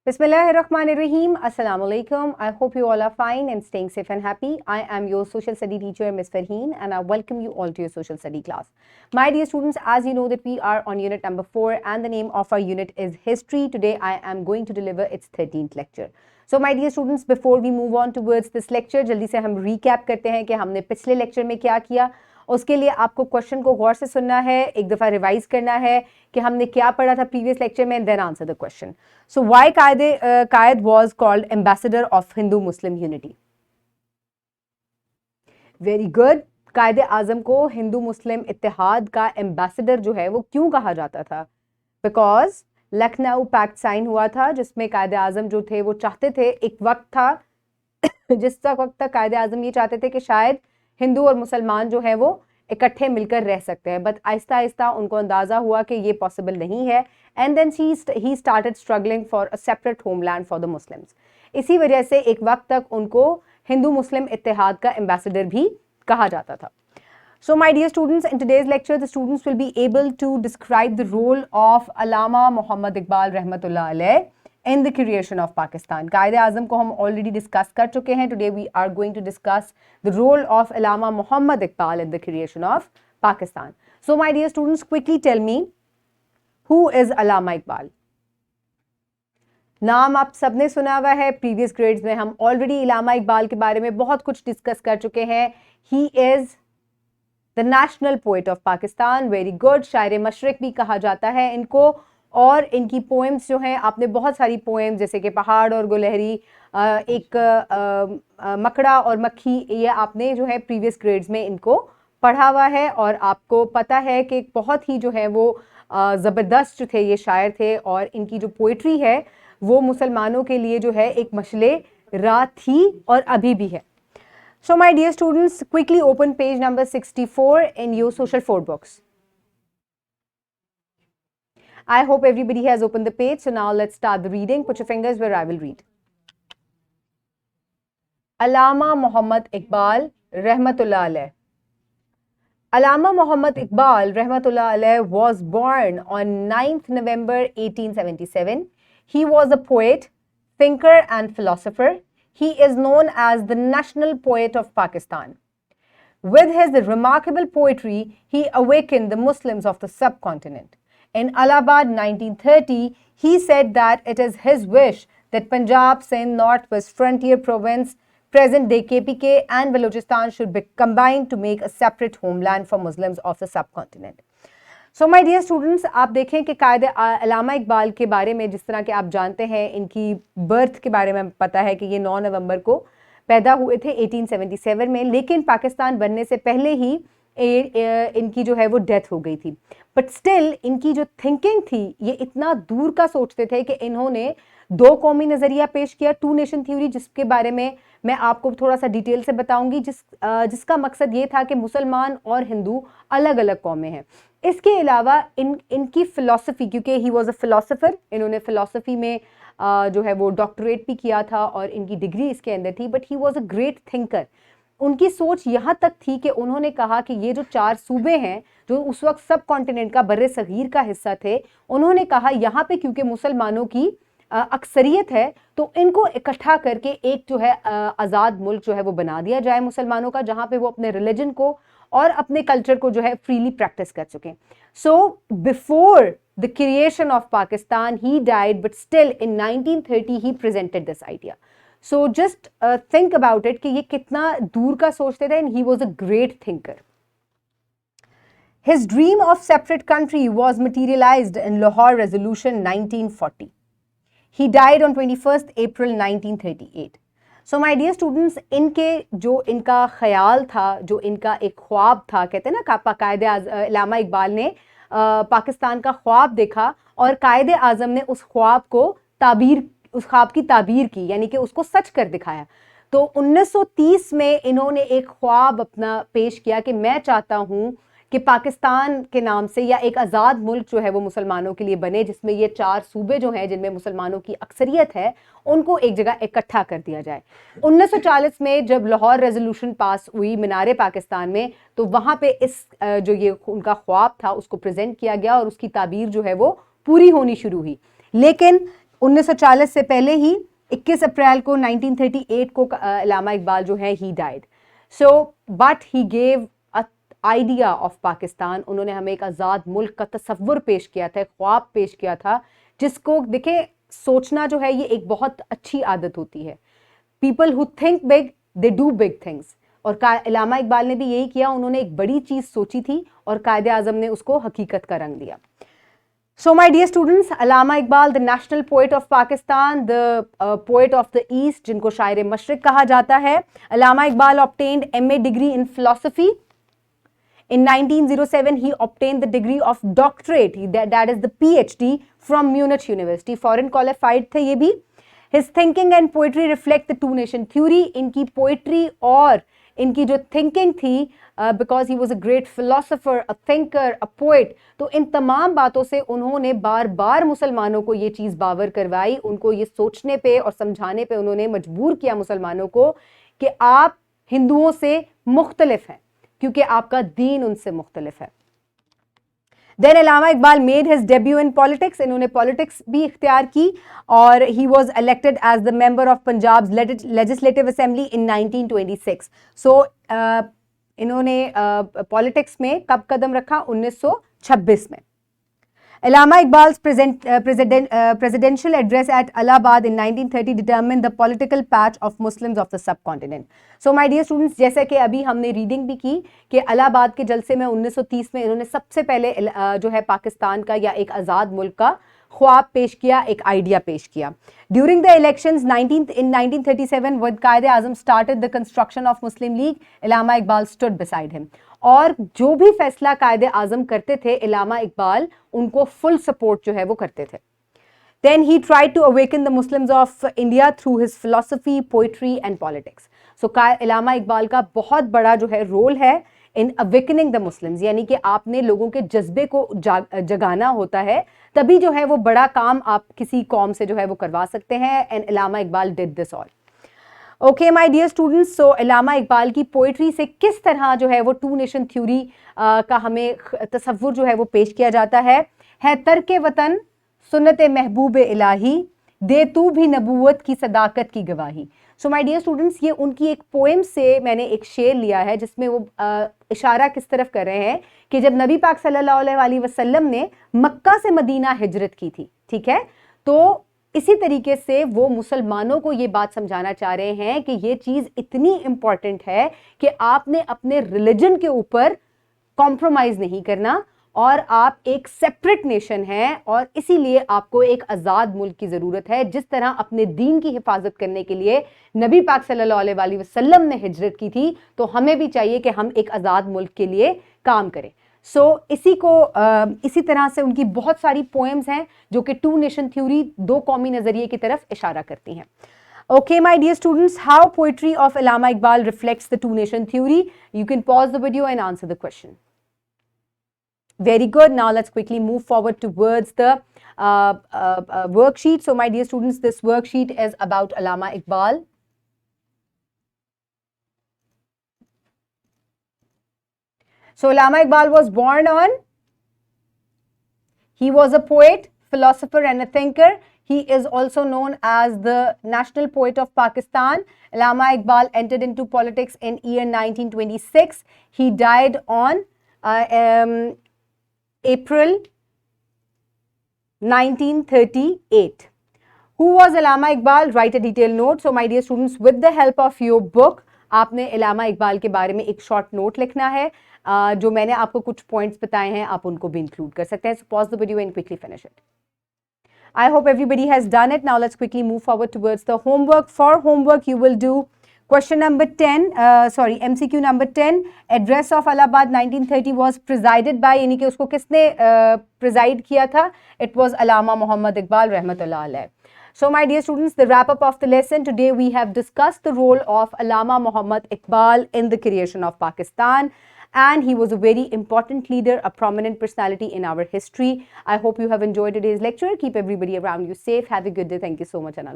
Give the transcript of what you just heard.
Bismillahirrahmanirrahim. Assalamu alaikum. I hope you all are fine and staying safe and happy. I am your social study teacher, Ms. Farheen, and I welcome you all to your social study class. My dear students, as you know that we are on unit number 4 and the name of our unit is History. Today I am going to deliver its 13th lecture. So my dear students, before we move on towards this lecture, जल्दी से हम recap करते हैं कि हमने पिछले lecture में क्या किया. उसके लिए आपको क्वेश्चन को गौर से सुनना है, एक दफ़ा रिवाइज करना है कि हमने क्या पढ़ा था प्रीवियस लेक्चर में, then answer the question. So why Quaid was called ambassador of Hindu Muslim unity. Very good. Quaid Azam को हिंदू मुस्लिम इत्तेहाद का एम्बेसडर जो है वो क्यों कहा जाता था? बिकॉज लखनऊ पैक्ट साइन हुआ था जिसमें कायद आजम जो थे वो चाहते थे, एक वक्त था जिस वक्त तक कायद आजम ये चाहते थे कि शायद हिंदू और मुसलमान जो है वो इकट्ठे मिलकर रह सकते हैं, बट आहिस्ता आहिस्ता उनको अंदाज़ा हुआ कि ये पॉसिबल नहीं है, and then he started struggling for a separate homeland for the Muslims. इसी वजह से एक वक्त तक उनको हिंदू मुस्लिम इत्तेहाद का एम्बेसडर भी कहा जाता था. So my dear students, in today's lecture the students will be able to describe the role of Allama Muhammad Iqbal रहमतुल्लाह अलैह in the creation of Pakistan. कायदे आज़म को हम already discuss कर चुके हैं. Today we are going to discuss the role of Allama Muhammad Iqbal in the creation of Pakistan. So my dear students, quickly tell me, who is Allama Iqbal? नाम आप सबने सुना हुआ है, प्रीवियस ग्रेड्स में हम ऑलरेडी अल्लामा इकबाल के बारे में बहुत कुछ डिस्कस कर चुके हैं. He is the national poet of Pakistan. Very good. शायर मशरिक भी कहा जाता है इनको, और इनकी पोएम्स जो हैं, आपने बहुत सारी पोएम्स जैसे कि पहाड़ और गुलहरी, एक मकड़ा और मक्खी, ये आपने जो है प्रीवियस ग्रेड्स में इनको पढ़ा हुआ है, और आपको पता है कि बहुत ही जो है वो ज़बरदस्त जो थे ये शायर थे, और इनकी जो पोइट्री है वो मुसलमानों के लिए जो है एक मशले राह थी और अभी भी है. So my dear students, quickly open page number 64 in your social 4 books. I hope everybody has opened the page. So now let's start the reading. Put your fingers where I will read. Allama Muhammad Iqbal Rahmatullah Alayh. Allama Muhammad Iqbal Rahmatullah Alayh was born on 9th November 1877. He was a poet, thinker and philosopher. He is known as the national poet of Pakistan. With his remarkable poetry, he awakened the Muslims of the subcontinent. In Allahabad 1930, he said that it is his wish that Punjab, Sindh, Northwest Frontier Province, present-day KPK and Balochistan should be combined to make a separate homeland for Muslims of the subcontinent. So my dear students, आप देखें कि कायदे अल्लामा इकबाल के बारे में, जिस तरह के आप जानते हैं, इनकी बर्थ के बारे में पता है कि ये 9 नवंबर को पैदा हुए थे 1877 में, लेकिन पाकिस्तान बनने से पहले ही इनकी जो है वो डेथ हो गई थी. बट स्टिल इनकी जो थिंकिंग थी, ये इतना दूर का सोचते थे कि इन्होंने 2 कौमी नज़रिया पेश किया, 2 नेशन थ्योरी, जिसके बारे में मैं आपको थोड़ा सा डिटेल से बताऊंगी, जिसका मकसद ये था कि मुसलमान और हिंदू अलग अलग कौमें हैं. इसके अलावा इनकी फ़िलासफ़ी, क्योंकि ही वॉज अ फ़िलासफ़र, इन्होंने फ़िलासफ़ी में जो है वो डॉक्टरेट भी किया था और इनकी डिग्री इसके अंदर थी, but he was a great thinker. उनकी सोच यहाँ तक थी कि उन्होंने कहा कि ये जो 4 सूबे हैं जो उस वक्त सब कॉन्टिनेंट का बर्रे सगीर का हिस्सा थे, उन्होंने कहा यहाँ पे क्योंकि मुसलमानों की अक्सरियत है तो इनको इकट्ठा करके एक जो है आज़ाद मुल्क जो है वो बना दिया जाए मुसलमानों का, जहाँ पे वो अपने रिलीजन को और अपने कल्चर को जो है फ्रीली प्रैक्टिस कर चुके. So before the creation of Pakistan he died, but still in 1930 he presented this idea. So just think about it कि ये कितना दूर का सोचते थे, and he was a great thinker. His dream of separate country was materialized in Lahore Resolution 1940. He died on 21st April 1938. So my dear students, इनके जो इनका ख्याल था, जो इनका एक ख्वाब था, कहते हैं ना कायदे अल्लामा इकबाल ने पाकिस्तान का ख्वाब देखा और कायदे आज़म ने उस ख्वाब की ताबीर की, यानी कि उसको सच कर दिखाया. तो 1930 में इन्होंने एक ख्वाब अपना पेश किया कि मैं चाहता हूँ कि पाकिस्तान के नाम से या एक आज़ाद मुल्क जो है वो मुसलमानों के लिए बने, जिसमें ये 4 सूबे जो हैं जिनमें मुसलमानों की अक्सरियत है, उनको एक जगह इकट्ठा कर दिया जाए. 1940 में जब लाहौर रेजोल्यूशन पास हुई मीनारे पाकिस्तान में, तो वहाँ पे इस जो ये उनका ख्वाब था उसको प्रेजेंट किया गया और उसकी ताबीर जो है वो पूरी होनी शुरू हुई. लेकिन 1940 से पहले ही 21 अप्रैल को 1938 को अल्लामा इकबाल जो है he died. So but he gave a idea of Pakistan. उन्होंने हमें एक आज़ाद मुल्क का तसव्वुर पेश किया था, ख्वाब पेश किया था, जिसको देखें, सोचना जो है ये एक बहुत अच्छी आदत होती है. People who think big they do big things. और अल्लामा इकबाल ने भी यही किया. उन्होंने एक बड़ी चीज सोची थी और कायदे आजम ने उसको हकीकत का रंग दिया. So my dear students, Allama Iqbal, the national poet of Pakistan, the poet of the East, जिनको शायर मशरिक कहा जाता है. Allama Iqbal obtained MA degree in philosophy. In 1907, he obtained the degree of doctorate, that is the PhD from Munich University. Foreign qualified थे ये भी. His thinking and poetry reflect the two nation theory. इनकी poetry और इनकी जो thinking थी, because he was a great philosopher, a thinker, a poet, तो इन तमाम बातों से उन्होंने बार बार मुसलमानों को ये चीज़ बावर करवाई. उनको ये सोचने पे और समझाने पे उन्होंने मजबूर किया मुसलमानों को कि आप हिंदुओं से मुख्तलिफ हैं, क्योंकि आपका दीन उनसे मुख्तलिफ है. Then Allama Iqbal made his debut in politics. इन्होंने politics भी इख्तियार की और he was elected as the member of Punjab's Legislative Assembly in 1926. So इन्होंने politics में कब कदम रखा? 1926 में. Allama Iqbal's presidential address at Allahabad in 1930 determined the political patch of Muslims of the subcontinent. So my dear students, जैसे कि अभी हमने reading भी की कि इलाहाबाद के जलसे में 1930 में इन्होंने सबसे पहले जो है पाकिस्तान का या एक आज़ाद मुल्क का ख्वाब पेश किया, एक आइडिया पेश किया. During the elections in 1937, when Quaid-e-Azam started the construction of Muslim League, Allama Iqbal stood beside him. और जो भी फैसला कायदे आजम करते थे, अल्लामा इकबाल उनको फुल सपोर्ट जो है वो करते थे. Then he tried to awaken the Muslims of India through his philosophy, poetry and politics. So अल्लामा इकबाल का बहुत बड़ा जो है रोल है in awakening the Muslims, यानी कि आपने लोगों के जज्बे को जगाना होता है, तभी जो है वो बड़ा काम आप किसी कौम से जो है वो करवा सकते हैं. And Allama Iqbal did this all. Okay my dear students, so Allama Iqbal की पोइट्री से किस तरह जो है वो टू नेशन थ्योरी का हमें तसव्वुर जो है वो पेश किया जाता है तर्क वतन सुन्नत महबूब इलाही, दे तू भी नबूवत की सदाकत की गवाही. सो माय डियर स्टूडेंट्स, ये उनकी एक पोएम से मैंने एक शेर लिया है जिसमें वो इशारा किस तरफ कर रहे हैं कि जब नबी पाक सल्लल्लाहु अलैहि वसल्लम ने मक्का से मदीना हिजरत की थी, ठीक है, तो इसी तरीके से वो मुसलमानों को ये बात समझाना चाह रहे हैं कि ये चीज़ इतनी इंपॉर्टेंट है कि आपने अपने रिलीजन के ऊपर कॉम्प्रोमाइज़ नहीं करना और आप एक सेपरेट नेशन हैं और इसीलिए आपको एक आज़ाद मुल्क की ज़रूरत है. जिस तरह अपने दीन की हिफाजत करने के लिए नबी पाक सल्लल्लाहु अलैहि वसल्लम ने हिजरत की थी, तो हमें भी चाहिए कि हम एक आज़ाद मुल्क के लिए काम करें. इसी तरह से उनकी बहुत सारी पोएम्स हैं जो कि टू नेशन थ्योरी, दो कौमी नज़रिए की तरफ इशारा करती हैं. Okay, my dear students, how poetry of Allama Iqbal reflects the two nation theory? You can pause the video and answer the question. Very good. Now let's quickly move forward towards the worksheet. So my dear students, this worksheet is about Allama Iqbal. So Allama Iqbal was born on, he was a poet, philosopher and a thinker. He is also known as the national poet of Pakistan. Allama Iqbal entered into politics in year 1926. He died on April 1938. Who was Allama Iqbal? Write a detailed note. So my dear students, with the help of your book, आपने अल्लामा इकबाल के बारे में एक short note लिखना है. जो मैंने आपको कुछ पॉइंट्स बताए हैं आप उनको भी इंक्लूड कर सकते हैं. So pause the video and quickly finish it. I hope everybody has done it. Now let's quickly move forward towards the homework. For homework, you will do question number 10, MCQ number 10. Address of Allahabad 1930 was presided by, यानी कि उसको किसने preside किया था? It was Allama Muhammad Iqbal rahmatullah alayh. So my dear students, the wrap up of the lesson today, we have discussed the role of Allama Muhammad Iqbal in the creation of Pakistan. And he was a very important leader, a prominent personality in our history. I hope you have enjoyed today's lecture. Keep everybody around you safe. Have a good day. Thank you so much, Anand.